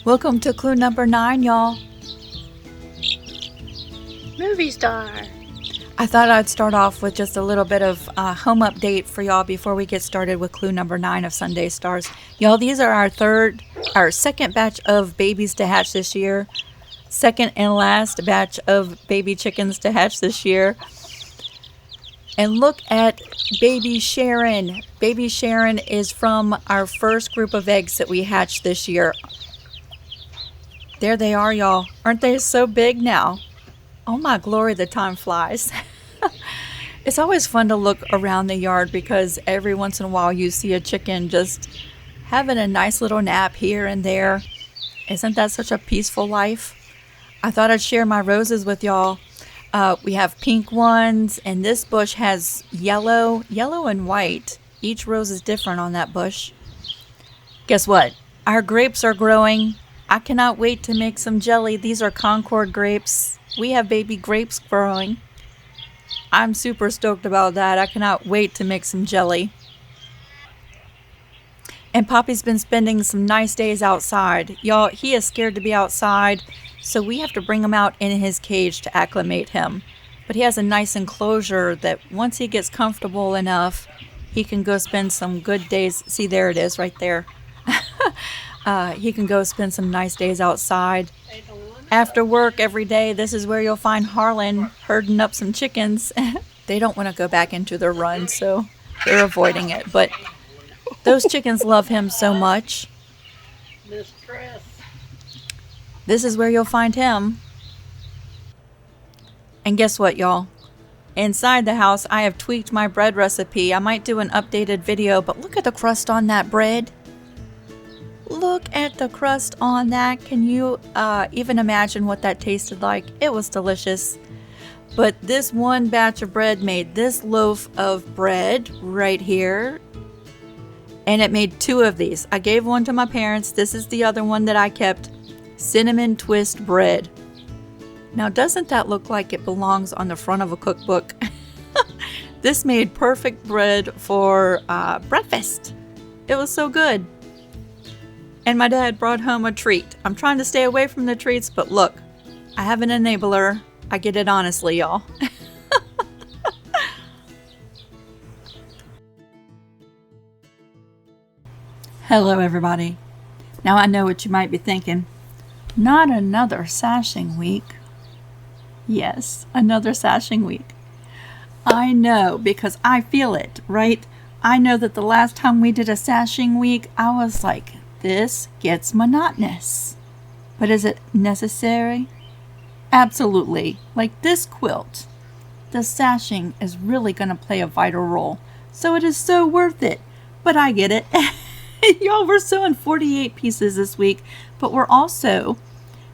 Welcome to clue number 9, y'all. Movie star. I thought I'd start off with just a little bit of home update for y'all before we get started with clue number 9 of SUNDAE STARS. Y'all, these are our second batch of babies to hatch this year. Second and last batch of baby chickens to hatch this year. And look at baby Sharon. Baby Sharon is from our first group of eggs that we hatched this year. There they are, y'all. Aren't they so big now? Oh my glory, the time flies. It's always fun to look around the yard because every once in a while you see a chicken just having a nice little nap here and there. Isn't that such a peaceful life? I thought I'd share my roses with y'all. We have pink ones, and this bush has yellow and white. Each rose is different on that bush. Guess what? Our grapes are growing. I cannot wait to make some jelly. These are Concord grapes. We have baby grapes growing. I'm super stoked about that. I cannot wait to make some jelly. And Poppy's been spending some nice days outside. Y'all, he is scared to be outside, so we have to bring him out in his cage to acclimate him. But he has a nice enclosure that once he gets comfortable enough, he can go spend some good days. See, there it is right there. He can go spend some nice days outside. After work every day, this is where you'll find Harlan herding up some chickens. They don't want to go back into their run, so they're avoiding it. But those chickens love him so much. This is where you'll find him. And guess what, y'all? Inside the house, I have tweaked my bread recipe. I might do an updated video, but look at the crust on that bread. Look at the crust on that. Can you even imagine what that tasted like? It was delicious. But this one batch of bread made this loaf of bread right here. And it made 2 of these. I gave one to my parents. This is the other one that I kept. Cinnamon twist bread. Now, doesn't that look like it belongs on the front of a cookbook? This made perfect bread for breakfast. It was so good. And my dad brought home a treat. I'm trying to stay away from the treats, but look, I have an enabler. I get it honestly, y'all. Hello, everybody. Now I know what you might be thinking. Not another sashing week. Yes, another sashing week. I know, because I feel it, right? I know that the last time we did a sashing week, I was like, this gets monotonous. But is it necessary? Absolutely. Like this quilt, the sashing is really going to play a vital role. So it is so worth it. But I get it. Y'all, we're sewing 48 pieces this week, but we're also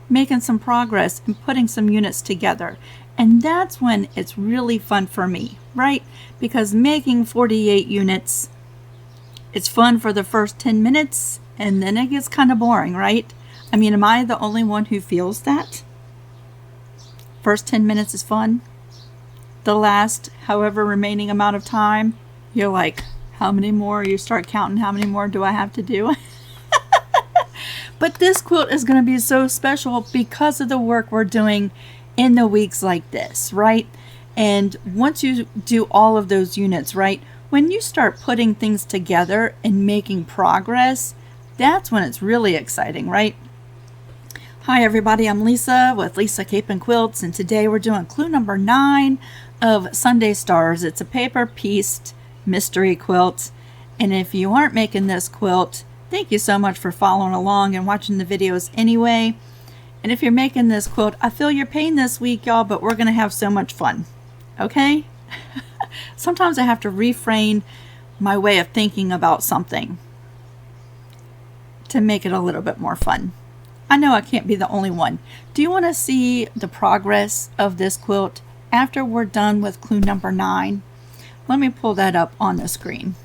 making some progress and putting some units together. And that's when it's really fun for me, right? Because making 48 units, it's fun for the first 10 minutes, and then it gets kind of boring, right? I mean, am I the only one who feels that? First 10 minutes is fun. The last, however remaining amount of time, you're like, how many more? You start counting, how many more do I have to do? But this quilt is going to be so special because of the work we're doing in the weeks like this, right? And once you do all of those units, right, when you start putting things together and making progress, that's when it's really exciting, right? Hi everybody, I'm Lisa with Lisa Capen Quilts, and today we're doing clue number 9 of SUNDAE STARS. It's a paper-pieced mystery quilt, and if you aren't making this quilt, thank you so much for following along and watching the videos anyway. And if you're making this quilt, I feel your pain this week, y'all, but we're going to have so much fun, okay? Sometimes I have to reframe my way of thinking about something to make it a little bit more fun. I know I can't be the only one. Do you want to see the progress of this quilt after we're done with clue number 9? Let me pull that up on the screen.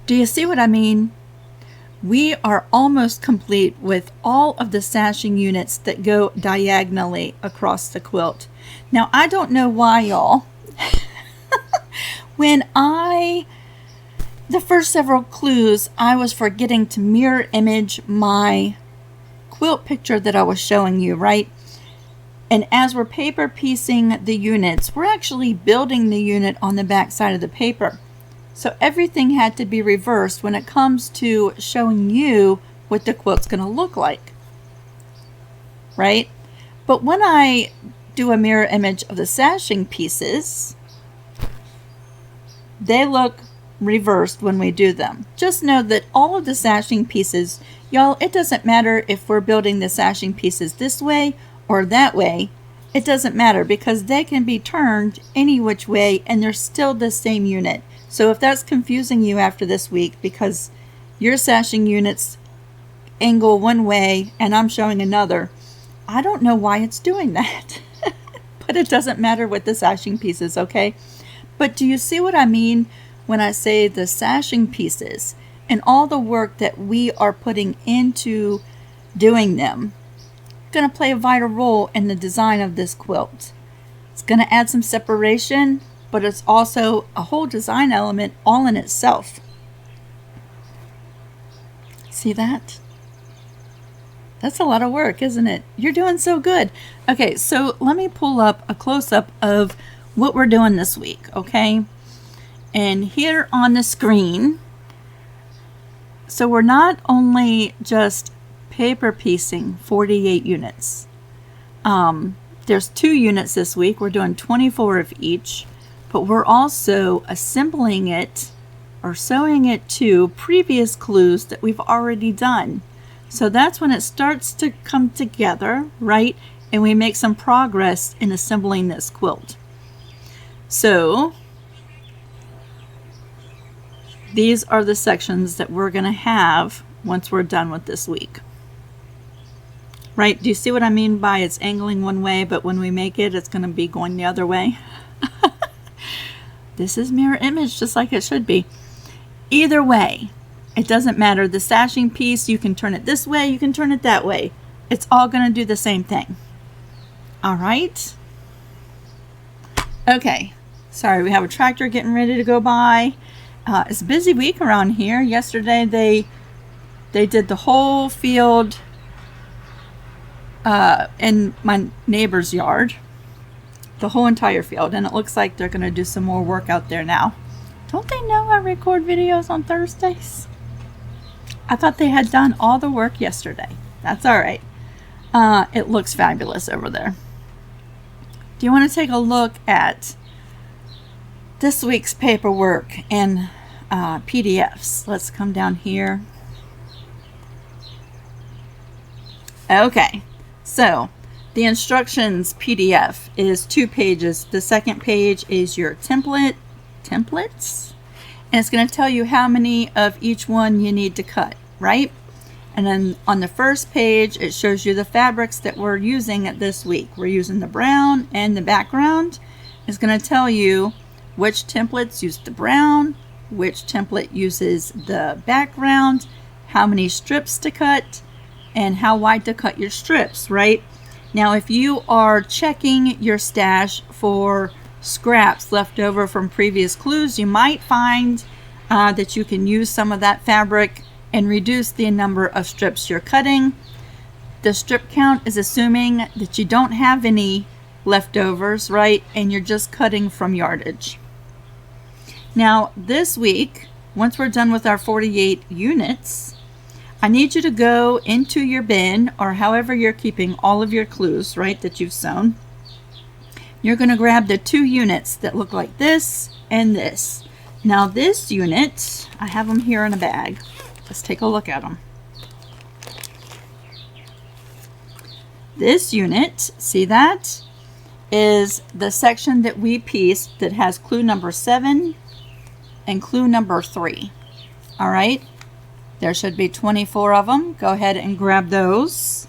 Do you see what I mean? We are almost complete with all of the sashing units that go diagonally across the quilt. Now, I don't know why, y'all. When I the first several clues, I was forgetting to mirror image my quilt picture that I was showing you, right? And as we're paper piecing the units, we're actually building the unit on the back side of the paper. So everything had to be reversed when it comes to showing you what the quilt's going to look like, right? But when I do a mirror image of the sashing pieces, they look reversed when we do them. Just know that all of the sashing pieces, y'all, it doesn't matter if we're building the sashing pieces this way or that way. It doesn't matter because they can be turned any which way and they're still the same unit. So if that's confusing you after this week because your sashing units angle one way and I'm showing another, I don't know why it's doing that. But it doesn't matter with the sashing pieces, okay? But do you see what I mean when I say the sashing pieces and all the work that we are putting into doing them going to play a vital role in the design of this quilt? It's going to add some separation, but it's also a whole design element all in itself. See that? That's a lot of work, isn't it? You're doing so good. Okay, so let me pull up a close-up of what we're doing this week, okay? And here on the screen, so we're not only just paper piecing 48 units. There's 2 units this week. We're doing 24 of each, but we're also assembling it or sewing it to previous clues that we've already done. So that's when it starts to come together, right? And we make some progress in assembling this quilt. So these are the sections that we're going to have once we're done with this week. Right? Do you see what I mean by it's angling one way, but when we make it, it's going to be going the other way? This is mirror image just like it should be. Either way, it doesn't matter. The sashing piece, you can turn it this way, you can turn it that way. It's all going to do the same thing. All right? Okay. Sorry, we have a tractor getting ready to go by. It's a busy week around here. Yesterday they did the whole field in my neighbor's yard, the whole entire field, and it looks like they're going to do some more work out there now. Don't they know I record videos on Thursdays? I thought they had done all the work yesterday. That's all right. It looks fabulous over there. Do you want to take a look at this week's paperwork and PDFs? Let's come down here. Okay, so the instructions PDF is 2 pages. The second page is your templates, and it's going to tell you how many of each one you need to cut, right? And then on the first page, it shows you the fabrics that we're using this week. We're using the brown and the background. It's going to tell you which templates use the brown, which template uses the background, how many strips to cut, and how wide to cut your strips, right? Now, if you are checking your stash for scraps left over from previous clues, you might find that you can use some of that fabric and reduce the number of strips you're cutting. The strip count is assuming that you don't have any leftovers, right? And you're just cutting from yardage. Now, this week, once we're done with our 48 units, I need you to go into your bin, or however you're keeping all of your clues, right, that you've sewn. You're going to grab the 2 units that look like this and this. Now this unit, I have them here in a bag. Let's take a look at them. This unit, see that, is the section that we pieced that has clue number 7 and clue number 3. All right, there should be 24 of them. Go ahead and grab those.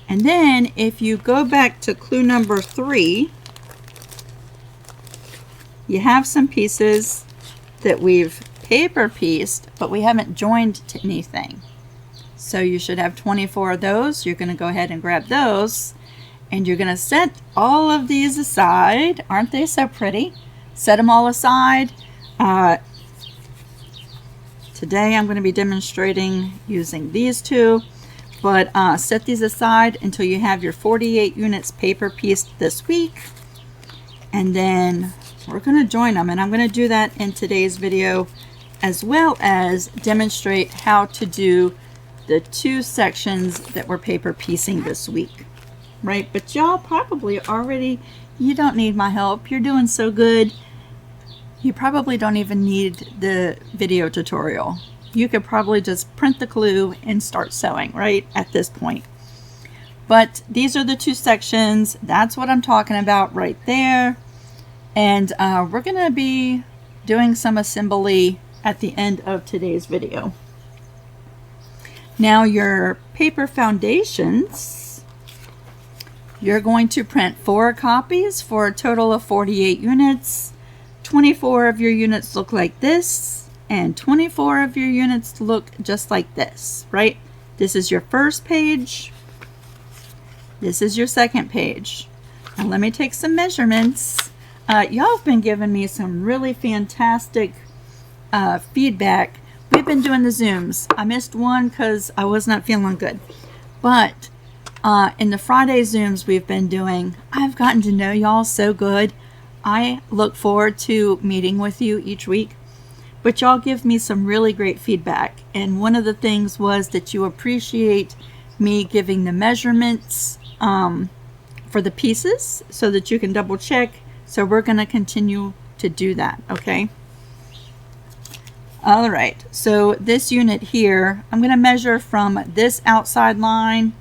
And then if you go back to clue number 3, you have some pieces that we've paper pieced, but we haven't joined to anything. So you should have 24 of those. You're going to go ahead and grab those, and you're going to set all of these aside. Aren't they so pretty? Set them all aside. Today I'm going to be demonstrating using these two, but set these aside until you have your 48 units paper pieced this week, and then we're going to join them, and I'm going to do that in today's video, as well as demonstrate how to do the 2 sections that we're paper piecing this week, right? But y'all probably already, you don't need my help. You're doing so good. You probably don't even need the video tutorial. You could probably just print the clue and start sewing right at this point. But these are the 2 sections. That's what I'm talking about right there. And we're going to be doing some assembly at the end of today's video. Now your paper foundations, you're going to print 4 copies for a total of 48 units. 24 of your units look like this, and 24 of your units look just like this, right? This is your first page. This is your second page. Now let me take some measurements. Y'all have been giving me some really fantastic feedback. We've been doing the Zooms. I missed one because I was not feeling good. But in the Friday Zooms we've been doing, I've gotten to know y'all so good. I look forward to meeting with you each week. But y'all give me some really great feedback. And one of the things was that you appreciate me giving the measurements for the pieces so that you can double check. So we're going to continue to do that, okay? All right, so this unit here, I'm going to measure from this outside line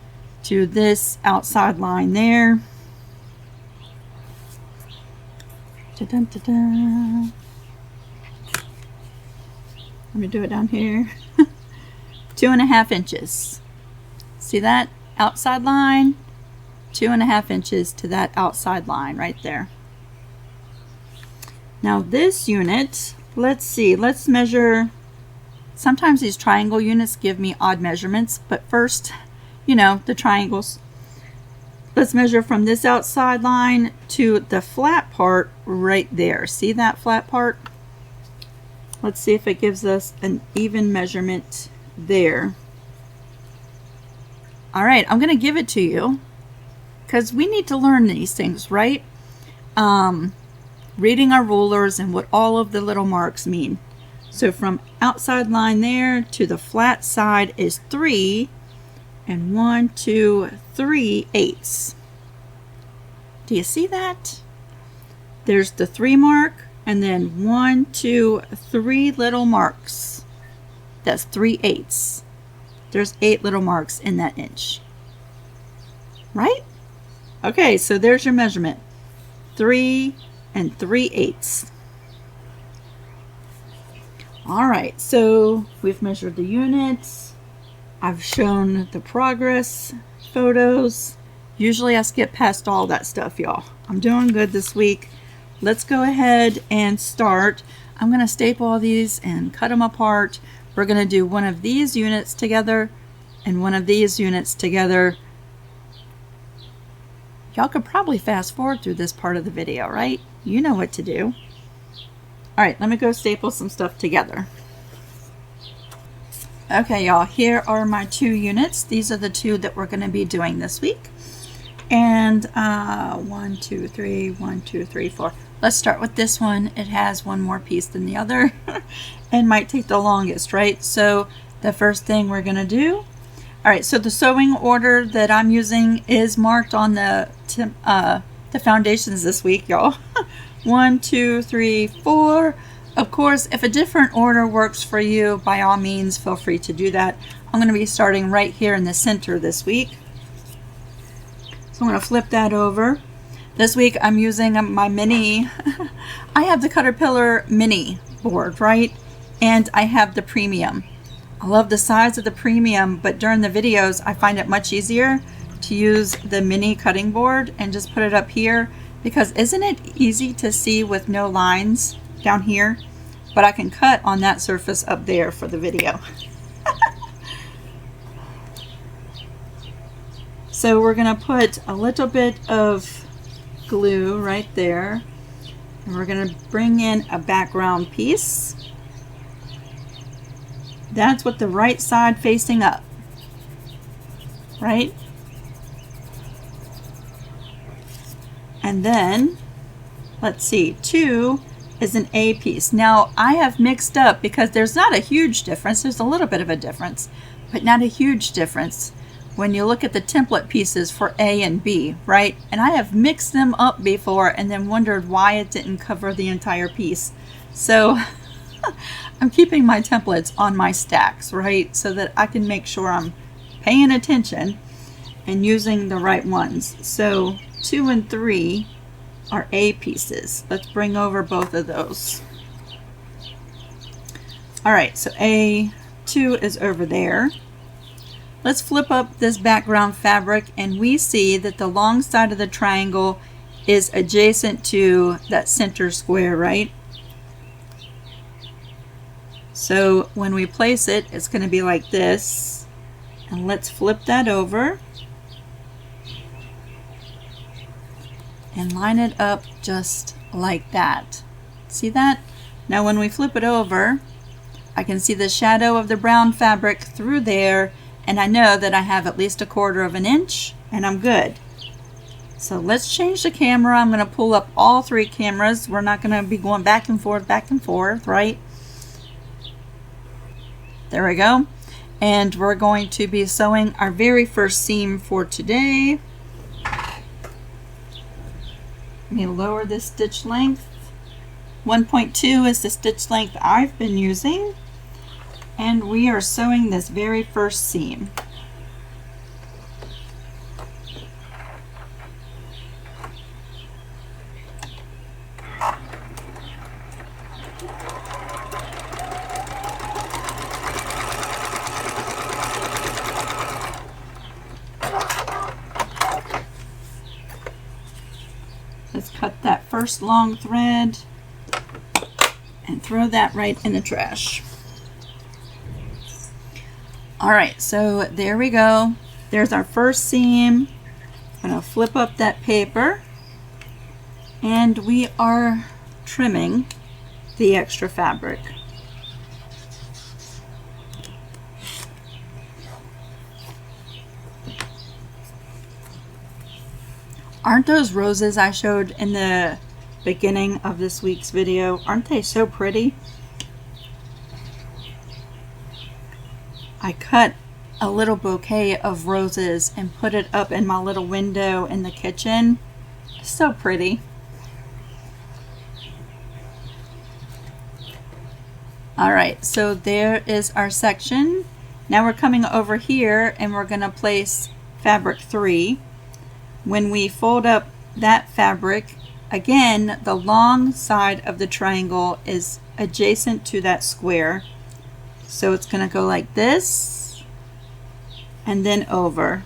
to this outside line there. Dun, dun, dun. Let me do it down here. 2.5 inches. See that outside line? 2.5 inches to that outside line right there. Now this unit, let's see, let's measure. Sometimes these triangle units give me odd measurements, but first, you know, the triangles. Let's measure from this outside line to the flat part right there. See that flat part? Let's see if it gives us an even measurement there. All right, I'm going to give it to you because we need to learn these things, right? Reading our rulers and what all of the little marks mean. So from outside line there to the flat side is 3 and 1, 2, 3 eighths. Do you see that? There's the 3 mark, and then 1, 2, 3 little marks. That's 3 eighths. There's 8 little marks in that inch. Right? Okay, so there's your measurement. 3 and 3 eighths. All right, so we've measured the units. I've shown the progress photos. Usually I skip past all that stuff, y'all. I'm doing good this week. Let's go ahead and start. I'm going to staple all these and cut them apart. We're going to do one of these units together and one of these units together. Y'all could probably fast forward through this part of the video, right? You know what to do. All right, let me go staple some stuff together. Okay, y'all, here are my 2 units. These are the 2 that we're going to be doing this week. And 1, 2, 3, 1, 2, 3, 4. Let's start with this one. It has one more piece than the other and might take the longest, right? So the first thing we're going to do. All right, so the sewing order that I'm using is marked on the foundations this week, y'all. 1, 2, 3, 4. Of course, if a different order works for you, by all means, feel free to do that. I'm going to be starting right here in the center this week. So I'm going to flip that over. This week I'm using my mini. I have the Caterpillar mini board, right? And I have the premium. I love the size of the premium, but during the videos I find it much easier to use the mini cutting board and just put it up here, because isn't it easy to see with no lines down here? But I can cut on that surface up there for the video. So we're going to put a little bit of glue right there, and we're going to bring in a background piece. That's with the right side facing up, right? And then, let's see, 2 is an A piece. Now, I have mixed up because there's not a huge difference. There's a little bit of a difference, but not a huge difference when you look at the template pieces for A and B, right? And I have mixed them up before and then wondered why it didn't cover the entire piece. So I'm keeping my templates on my stacks, right? So that I can make sure I'm paying attention and using the right ones. So 2 and 3 are A pieces. Let's bring over both of those. All right, so A2 is over there. Let's flip up this background fabric and we see that the long side of the triangle is adjacent to that center square, right? So when we place it, it's going to be like this. And let's flip that over and line it up just like that. See that? Now when we flip it over, I can see the shadow of the brown fabric through there, and I know that I have at least 1/4 of an inch and I'm good. So let's change the camera. I'm going to pull up all 3 cameras. We're not going to be going back and forth, right? There we go. And we're going to be sewing our very first seam for today. Let me lower this stitch length. 1.2 is the stitch length I've been using. And we are sewing this very first seam. Let's cut that first long thread and throw that right in the trash. All right, so there we go. There's our first seam. I'm going to flip up that paper and we are trimming the extra fabric. Aren't those roses I showed in the beginning of this week's video, aren't they so pretty? I cut a little bouquet of roses and put it up in my little window in the kitchen. So pretty. All right, so there is our section. Now we're coming over here and we're going to place fabric 3. When we fold up that fabric, again, the long side of the triangle is adjacent to that square. So it's going to go like this and then over.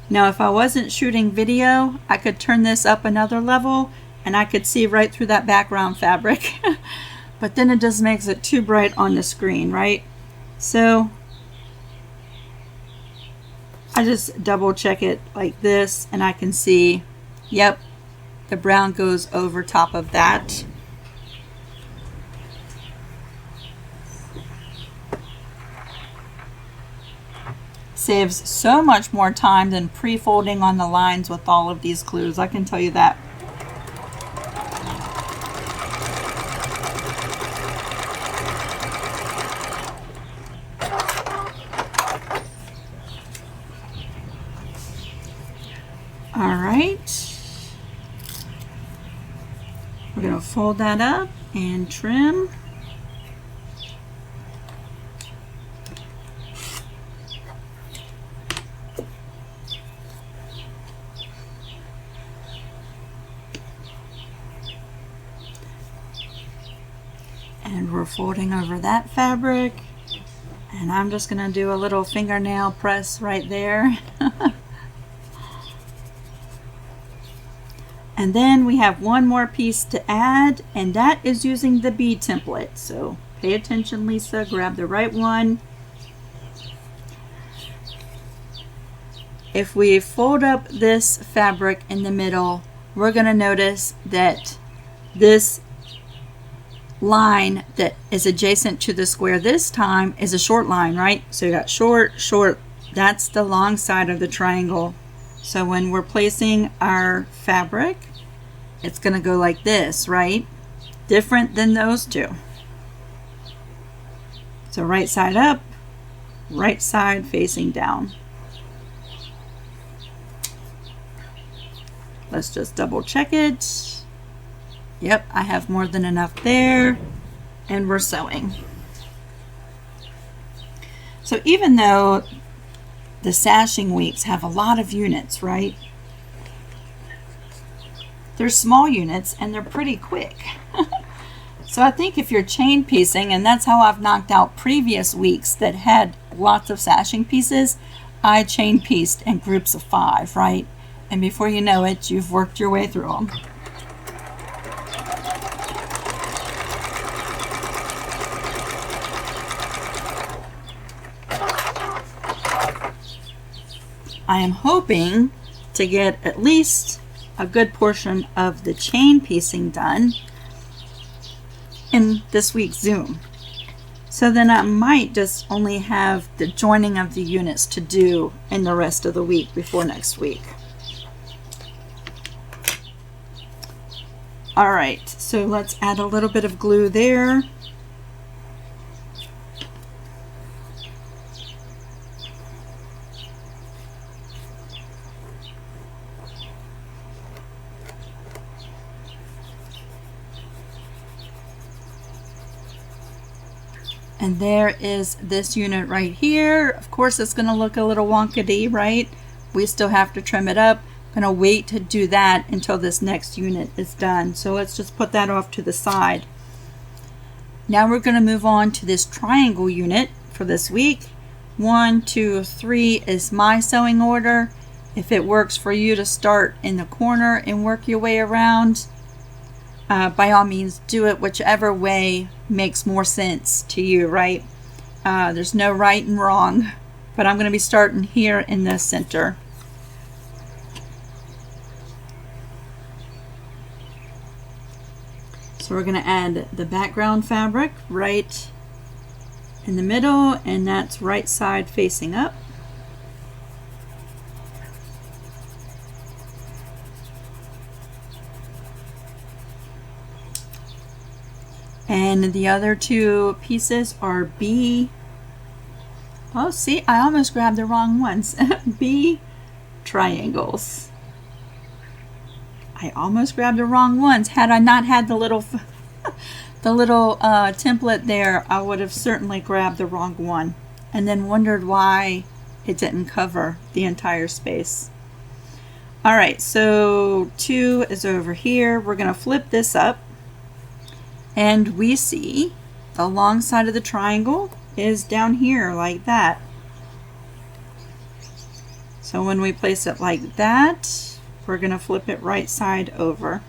Now if I wasn't shooting video, I could turn this up another level and I could see right through that background fabric. But then it just makes it too bright on the screen, right? So I just double check it like this and I can see, yep, the brown goes over top of that. Saves so much more time than pre-folding on the lines with all of these clues, I can tell you that. All right, we're going to fold that up and trim. And we're folding over that fabric, and I'm just going to do a little fingernail press right there. And then we have one more piece to add, and that is using the bead template. So pay attention, Lisa, grab the right one. If we fold up this fabric in the middle, we're going to notice that this line that is adjacent to the square this time is a short line, right? So you got short, short. That's the long side of the triangle. So when we're placing our fabric, it's going to go like this, right? Different than those two. So right side up, right side facing down. Let's just double check it. Yep, I have more than enough there, and we're sewing. So even though the sashing weeks have a lot of units, right? They're small units and they're pretty quick. So I think if you're chain piecing, and that's how I've knocked out previous weeks that had lots of sashing pieces, I chain pieced in groups of 5, right? And before you know it, you've worked your way through them. I am hoping to get at least a good portion of the chain piecing done in this week's Zoom. So then I might just only have the joining of the units to do in the rest of the week before next week. All right, so let's add a little bit of glue there. And there is this unit right here. Of course, it's going to look a little wonkety, right? We still have to trim it up. I'm going to wait to do that until this next unit is done. So let's just put that off to the side. Now we're going to move on to this triangle unit for this week. 1, 2, 3 is my sewing order. If it works for you to start in the corner and work your way around, by all means do it whichever way makes more sense to you, right? There's no right and wrong, but I'm going to be starting here in the center. So we're going to add the background fabric right in the middle, and that's right side facing up. And the other two pieces are B. Oh, see, I almost grabbed the wrong ones. B triangles. I almost grabbed the wrong ones. Had I not had the little template there, I would have certainly grabbed the wrong one and then wondered why it didn't cover the entire space. All right, so 2 is over here. We're going to flip this up. And we see the long side of the triangle is down here like that. So when we place it like that, we're going to flip it right side over.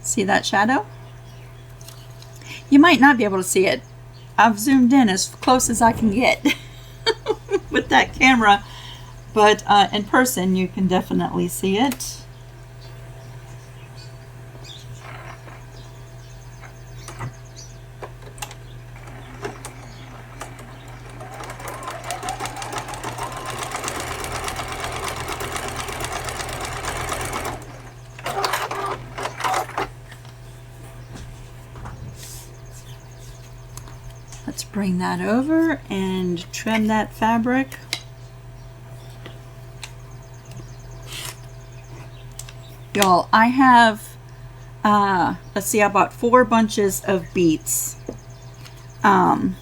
See that shadow? You might not be able to see it. I've zoomed in as close as I can get with that camera. But in person, you can definitely see it. Let's bring that over and trim that fabric. Y'all, I have, let's see, I bought 4 bunches of beets. I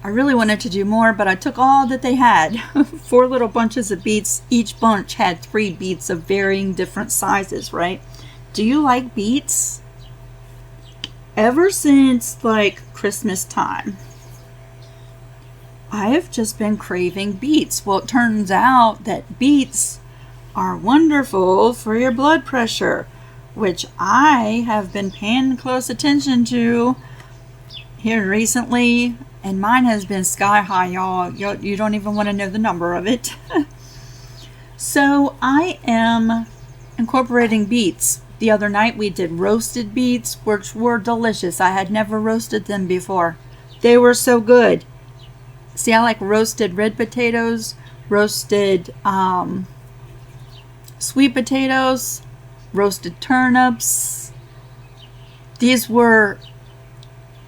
really wanted to do more, but I took all that they had. 4 little bunches of beets. Each bunch had 3 beets of varying different sizes, right? Do you like beets? Ever since, like, Christmas time, I have just been craving beets. Well, it turns out that beets are wonderful for your blood pressure, which I have been paying close attention to here recently, and mine has been sky high, y'all. You don't even want to know the number of it. So I am incorporating beets. The other night we did roasted beets, which were delicious. I had never roasted them before. They were so good. See, I like roasted red potatoes, roasted sweet potatoes, roasted turnips. These were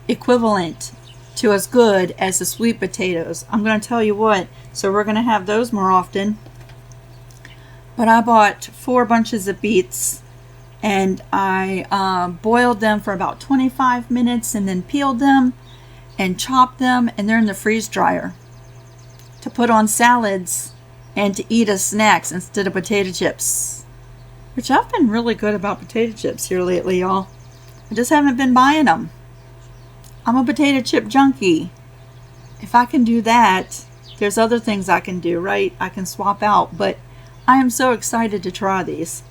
equivalent to as good as the sweet potatoes. I'm going to tell you what, so we're going to have those more often. But I bought 4 bunches of beets and I boiled them for about 25 minutes and then peeled them and chopped them, and they're in the freeze dryer to put on salads and to eat as snacks instead of potato chips. Which I've been really good about potato chips here lately, y'all. I just haven't been buying them. I'm a potato chip junkie. If I can do that, there's other things I can do, right? I can swap out, but I am so excited to try these.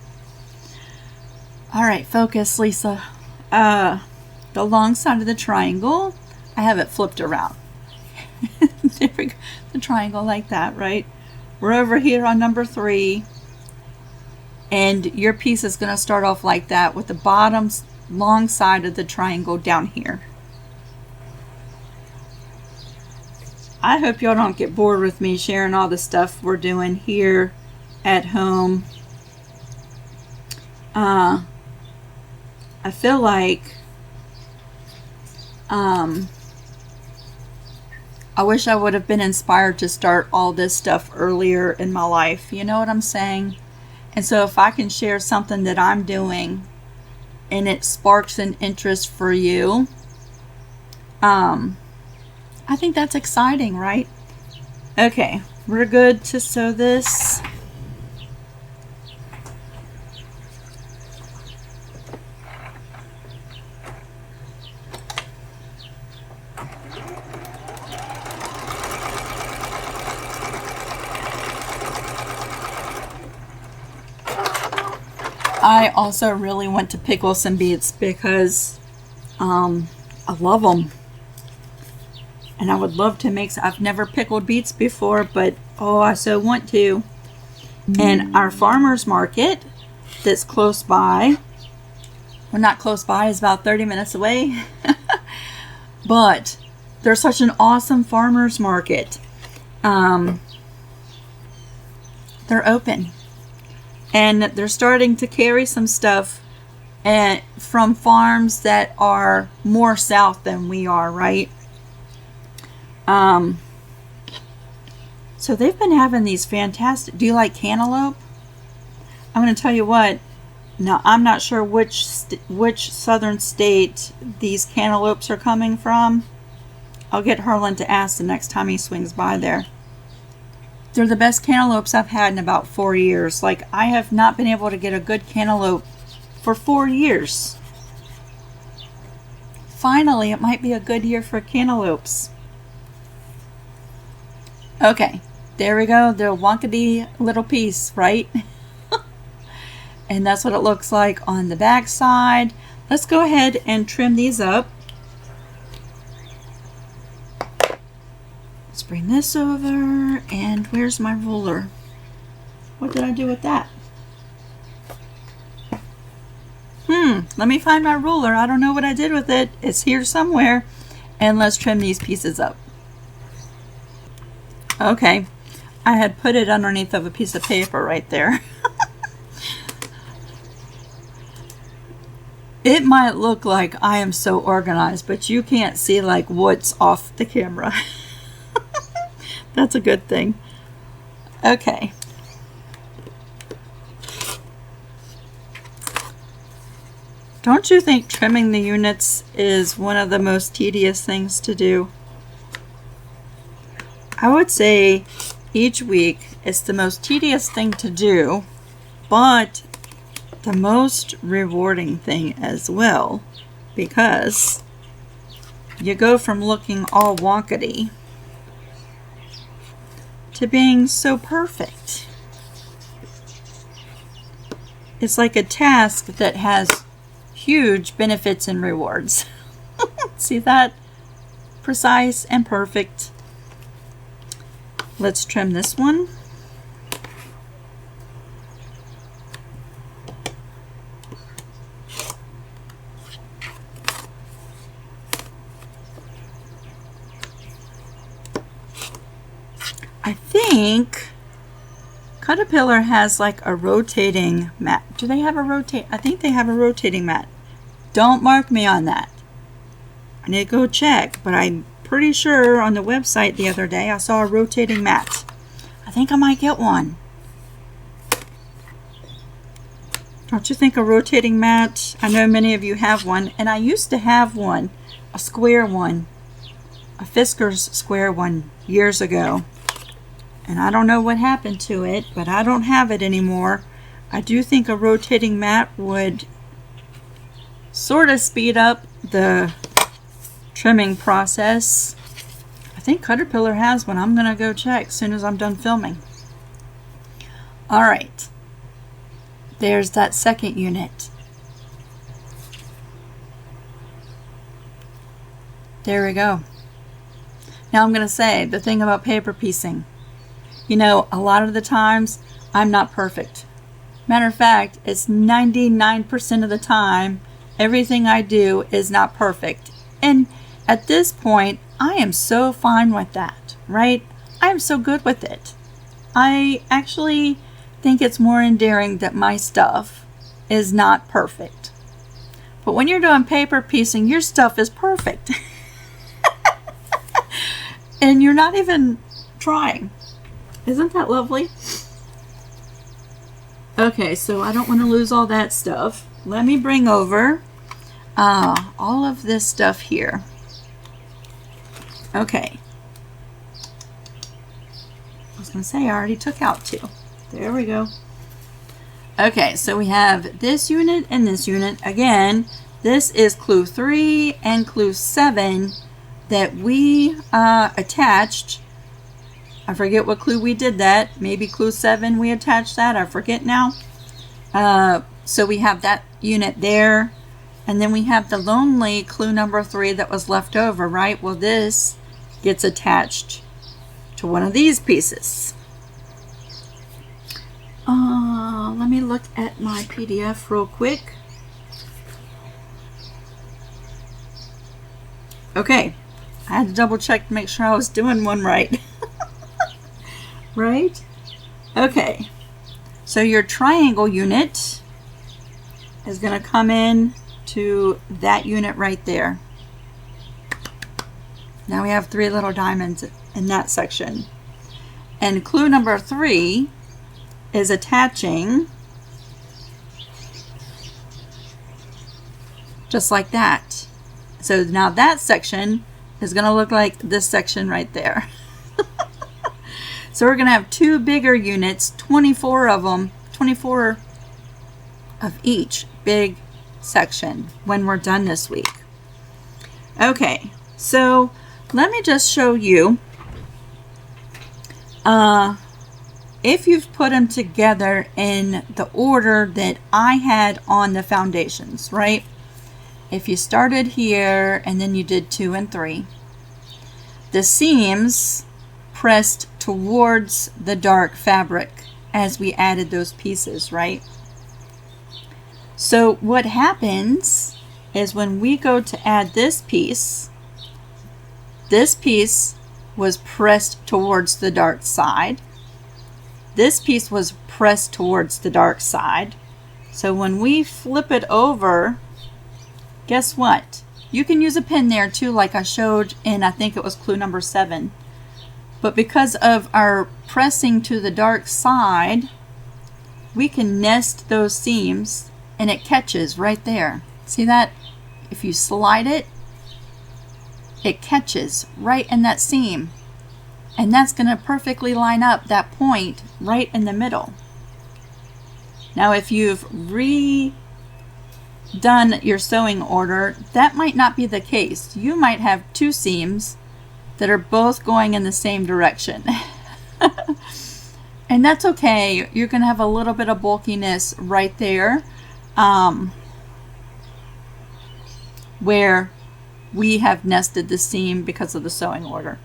All right, focus, Lisa. The long side of the triangle, I have it flipped around. There we go. The triangle like that, right? We're over here on number 3. And your piece is going to start off like that with the bottom long side of the triangle down here. I hope y'all don't get bored with me sharing all the stuff we're doing here at home. I feel like I wish I would have been inspired to start all this stuff earlier in my life. You know what I'm saying? And so if I can share something that I'm doing and it sparks an interest for you, I think that's exciting, right? Okay, we're good to sew this. I also really want to pickle some beets because I love them. And I would love to make some. I've never pickled beets before, but oh, I so want to. And our farmer's market that's close by, well, not close by, is about 30 minutes away. But there's such an awesome farmer's market. They're open. And they're starting to carry some stuff from farms that are more south than we are, right? So they've been having these fantastic. Do you like cantaloupe? I'm going to tell you what. Now, I'm not sure which southern state these cantaloupes are coming from. I'll get Harlan to ask the next time he swings by there. They're the best cantaloupes I've had in about 4 years. Like, I have not been able to get a good cantaloupe for 4 years. Finally, it might be a good year for cantaloupes. Okay, there we go. They're a wonkety little piece, right? And that's what it looks like on the back side. Let's go ahead and trim these up. Let's bring this over. And where's my ruler? What did I do with that? Let me find my ruler. I don't know what I did with it. It's here somewhere. And let's trim these pieces up. Okay, I had put it underneath of a piece of paper right there. It might look like I am so organized, but you can't see like what's off the camera. That's a good thing. Okay. Don't you think trimming the units is one of the most tedious things to do? I would say each week it's the most tedious thing to do, but the most rewarding thing as well, because you go from looking all wonkety to being so perfect. It's like a task that has huge benefits and rewards. See that? Precise and perfect. Let's trim this one. I think Caterpillar has like a rotating mat. Do they have a I think they have a rotating mat. Don't mark me on that. I need to go check, but I'm pretty sure on the website the other day I saw a rotating mat. I think I might get one. Don't you think a rotating mat? I know many of you have one, and I used to have one, a square one, a Fisker's square one years ago. And I don't know what happened to it, but I don't have it anymore. I do think a rotating mat would sort of speed up the trimming process. I think Caterpillar has one. I'm gonna go check as soon as I'm done filming. All right. There's that second unit. There we go. Now I'm going to say the thing about paper piecing. You know, a lot of the times I'm not perfect. Matter of fact, it's 99% of the time everything I do is not perfect. And at this point, I am so fine with that, right? I am so good with it. I actually think it's more endearing that my stuff is not perfect. But when you're doing paper piecing, your stuff is perfect. And you're not even trying. Isn't that lovely? Okay, so I don't want to lose all that stuff. Let me bring over all of this stuff here. Okay. I was going to say I already took out two. There we go. Okay, so we have this unit and this unit. Again, this is clue 3 and clue 7 that we attached. I forget what clue we did that. Maybe clue 7 we attached that. I forget now. So we have that unit there. And then we have the lonely clue number 3 that was left over, right? Well, this gets attached to one of these pieces. Let me look at my PDF real quick. Okay, I had to double check to make sure I was doing one right. Right? Okay, so your triangle unit is going to come in to that unit right there. Now we have 3 little diamonds in that section. And clue number 3 is attaching just like that. So now that section is going to look like this section right there. So we're going to have 2 bigger units, 24 of them, 24 of each big section when we're done this week. Okay, so let me just show you if you've put them together in the order that I had on the foundations, right? If you started here and then you did 2 and 3, the seams pressed towards the dark fabric as we added those pieces, right? So what happens is when we go to add this piece was pressed towards the dark side. This piece was pressed towards the dark side. So when we flip it over, guess what? You can use a pin there too, like I showed in, I think it was clue number 7. But because of our pressing to the dark side, we can nest those seams and it catches right there. See that? If you slide it, it catches right in that seam. And that's going to perfectly line up that point right in the middle. Now if you've redone your sewing order, that might not be the case. You might have 2 seams that are both going in the same direction. And that's okay. You're going to have a little bit of bulkiness right there where we have nested the seam because of the sewing order.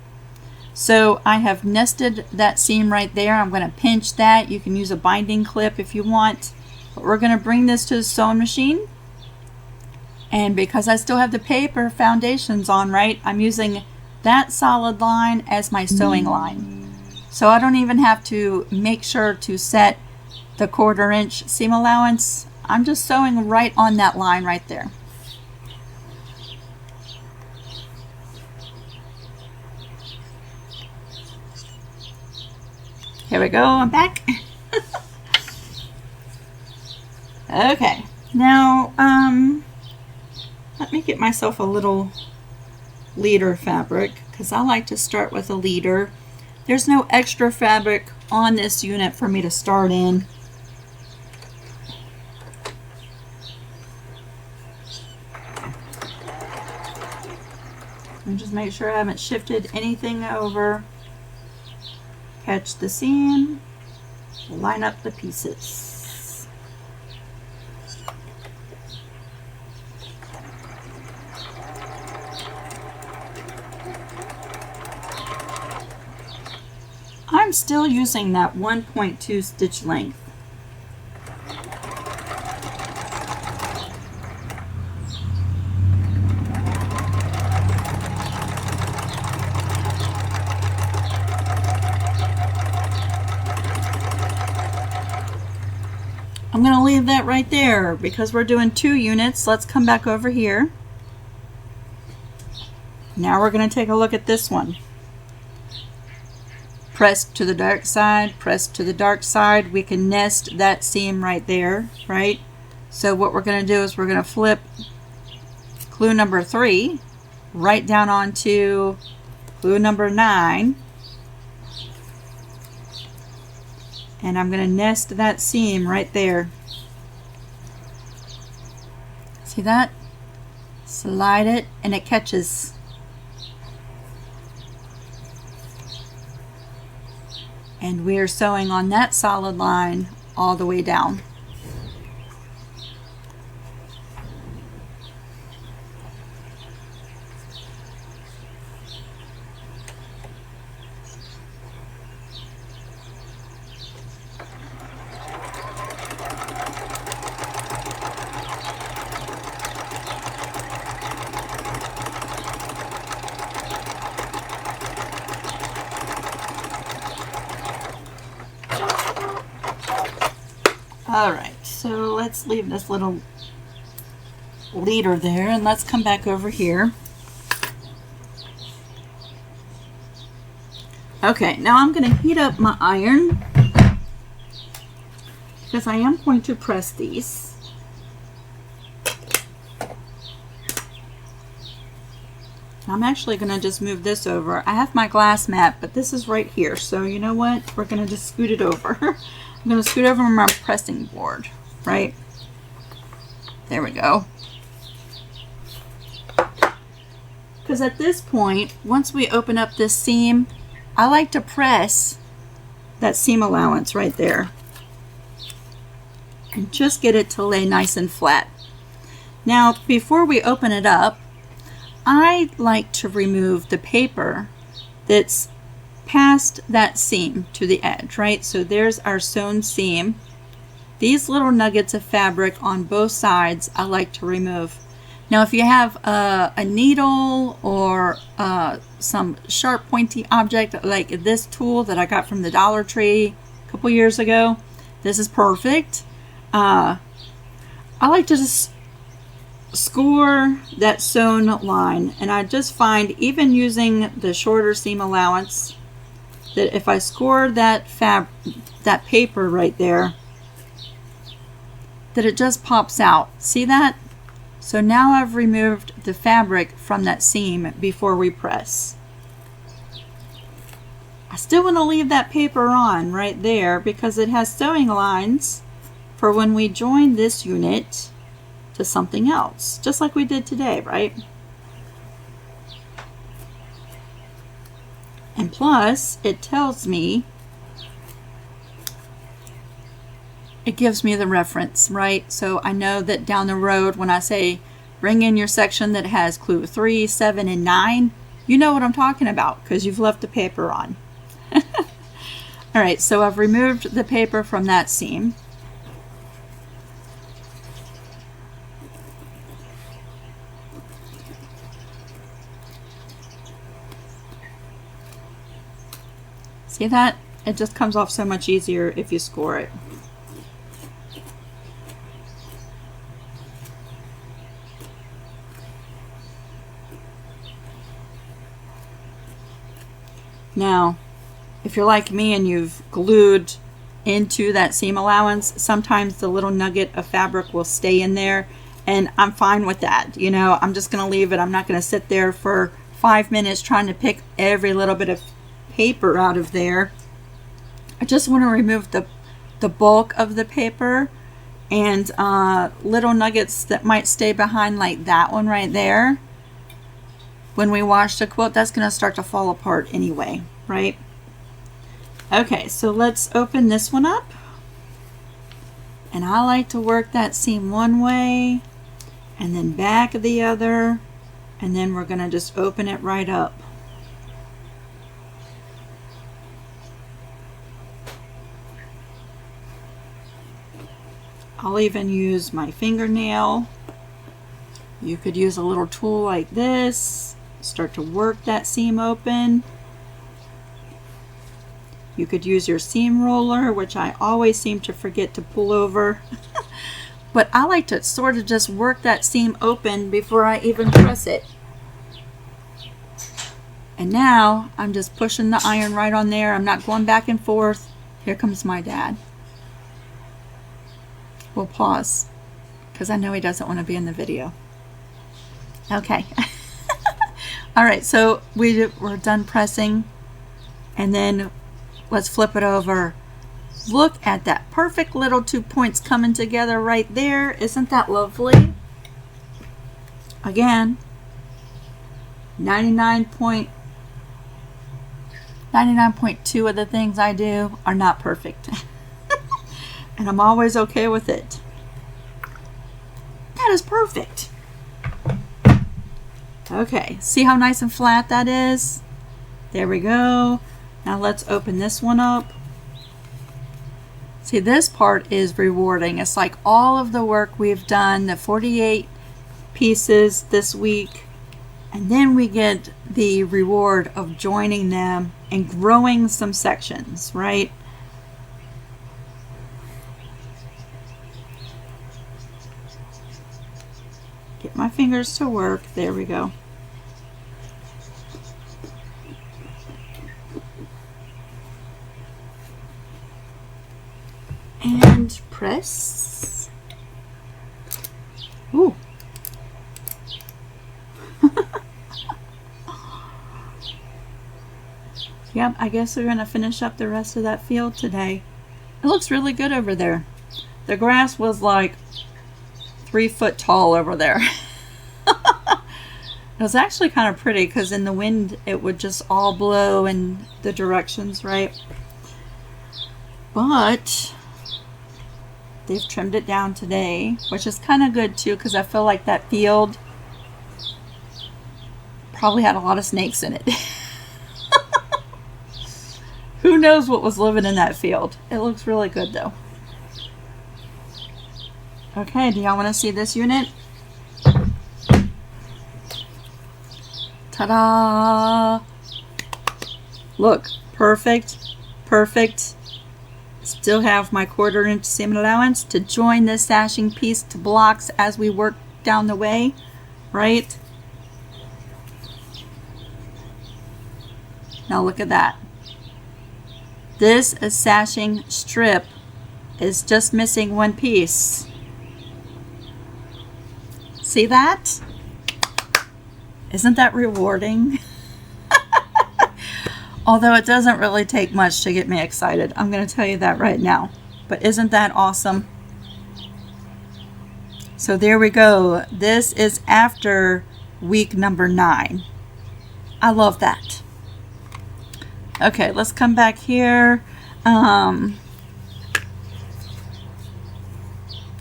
So I have nested that seam right there. I'm going to pinch that. You can use a binding clip if you want. But we're going to bring this to the sewing machine. And because I still have the paper foundations on, right, I'm using that solid line as my sewing line. So I don't even have to make sure to set the 1/4 inch seam allowance. I'm just sewing right on that line right there. Here we go, I'm back. Okay, now let me get myself a little leader fabric because I like to start with a leader. There's no extra fabric on this unit for me to start in. And just make sure I haven't shifted anything over. Catch the seam, line up the pieces. I'm still using that 1.2 stitch length. I'm going to leave that right there because we're doing 2 units. Let's come back over here. Now we're going to take a look at this one. Press to the dark side, press to the dark side. We can nest that seam right there, right? So what we're going to do is we're going to flip clue number 3 right down onto clue number 9. And I'm going to nest that seam right there. See that? Slide it and it catches. And we are sewing on that solid line all the way down. Alright, so let's leave this little leader there and let's come back over here. Okay, now I'm going to heat up my iron because I am going to press these. I'm actually going to just move this over. I have my glass mat, but this is right here. So you know what? We're going to just scoot it over. I'm going to scoot over my pressing board, right? There we go. Because at this point, once we open up this seam, I like to press that seam allowance right there. And just get it to lay nice and flat. Now, before we open it up, I like to remove the paper that's past that seam to the edge, right? So there's our sewn seam. These little nuggets of fabric on both sides I like to remove. Now if you have a needle or some sharp pointy object like this tool that I got from the Dollar Tree a couple years ago, this is perfect. I like to just score that sewn line, and I just find even using the shorter seam allowance that if I score that paper right there, that it just pops out. See that? So now I've removed the fabric from that seam before we press. I still want to leave that paper on right there because it has sewing lines for when we join this unit to something else, just like we did today, right? And plus, it tells me, it gives me the reference, right? So I know that down the road when I say bring in your section that has clue 3, 7, and 9, you know what I'm talking about because you've left the paper on. All right, so I've removed the paper from that seam. See that? It just comes off so much easier if you score it. Now, if you're like me and you've glued into that seam allowance, sometimes the little nugget of fabric will stay in there, and I'm fine with that. You know, I'm just going to leave it. I'm not going to sit there for 5 minutes trying to pick every little bit of paper out of there. I just want to remove the bulk of the paper, and little nuggets that might stay behind, like that one right there. When we wash the quilt, that's going to start to fall apart anyway, right? Okay, so let's open this one up. And I like to work that seam one way and then back the other, and then we're going to just open it right up. I'll even use my fingernail. You could use a little tool like this, start to work that seam open. You could use your seam roller, which I always seem to forget to pull over. But I like to sort of just work that seam open before I even press it. And now I'm just pushing the iron right on there. I'm not going back and forth. Here comes my dad. We'll pause because I know he doesn't want to be in the video. Okay. All right, so we're done pressing, and then let's flip it over. Look at that perfect little 2 points coming together right there. Isn't that lovely? Again, 99.2 of the things I do are not perfect. And I'm always okay with it. That is perfect. Okay, see how nice and flat that is? There we go. Now let's open this one up. See, this part is rewarding. It's like all of the work we've done, the 48 pieces this week, and then we get the reward of joining them and growing some sections, right? Get my fingers to work. There we go. And press. Ooh. Yep, I guess we're going to finish up the rest of that field today. It looks really good over there. The grass was like 3 foot tall over there. It was actually kind of pretty because in the wind it would just all blow in the directions, right? But they've trimmed it down today, which is kind of good too, because I feel like that field probably had a lot of snakes in it. Who knows what was living in that field? It looks really good though. Okay, do y'all want to see this unit? Ta-da! Look, perfect, perfect. Still have my 1/4 inch seam allowance to join this sashing piece to blocks as we work down the way, right? Now look at that. This sashing strip is just missing 1 piece. See that? Isn't that rewarding? Although it doesn't really take much to get me excited. I'm going to tell you that right now. But isn't that awesome? So there we go. This is after week number 9. I love that. Okay, let's come back here.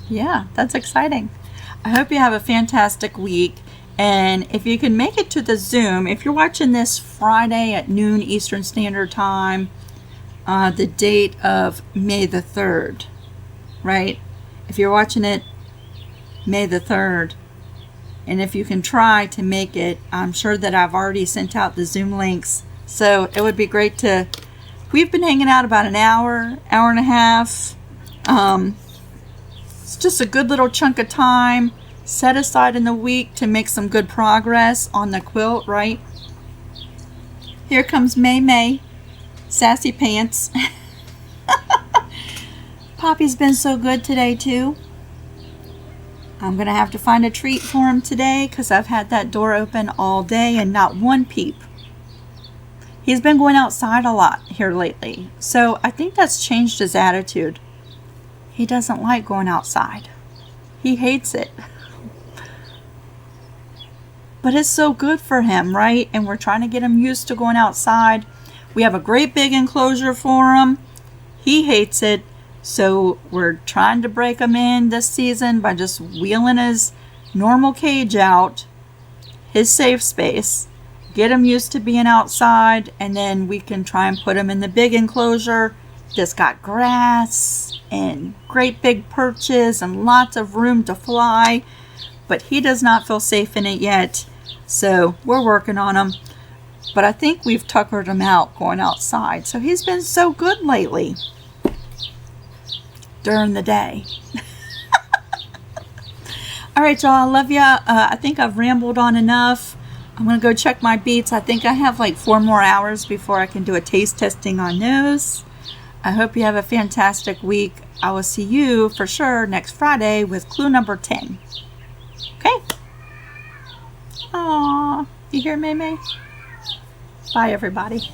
Yeah, that's exciting. I hope you have a fantastic week. And if you can make it to the Zoom, if you're watching this Friday at noon Eastern Standard Time, the date of May the 3rd, right? If you're watching it May the 3rd, and if you can try to make it, I'm sure that I've already sent out the Zoom links. So it would be great to we've been hanging out about an hour, hour and a half. It's just a good little chunk of time set aside in the week to make some good progress on the quilt, right? Here comes May May, sassy pants. Poppy's been so good today too. I'm gonna have to find a treat for him today because I've had that door open all day and not one peep. He's been going outside a lot here lately, so I think that's changed his attitude. He doesn't like going outside. He hates it. But it's so good for him, right? And we're trying to get him used to going outside. We have a great big enclosure for him. He hates it. So we're trying to break him in this season by just wheeling his normal cage out, his safe space, get him used to being outside, and then we can try and put him in the big enclosure that's got grass and great big perches and lots of room to fly. But he does not feel safe in it yet, so we're working on him. But I think we've tuckered him out going outside, so he's been so good lately during the day. All right, y'all, I love ya. I think I've rambled on enough. I'm gonna go check my beets. I think I have like 4 more hours before I can do a taste testing on those. I hope you have a fantastic week. I will see you for sure next Friday with clue number 10. Okay? Aww, you hear May May? Bye, everybody.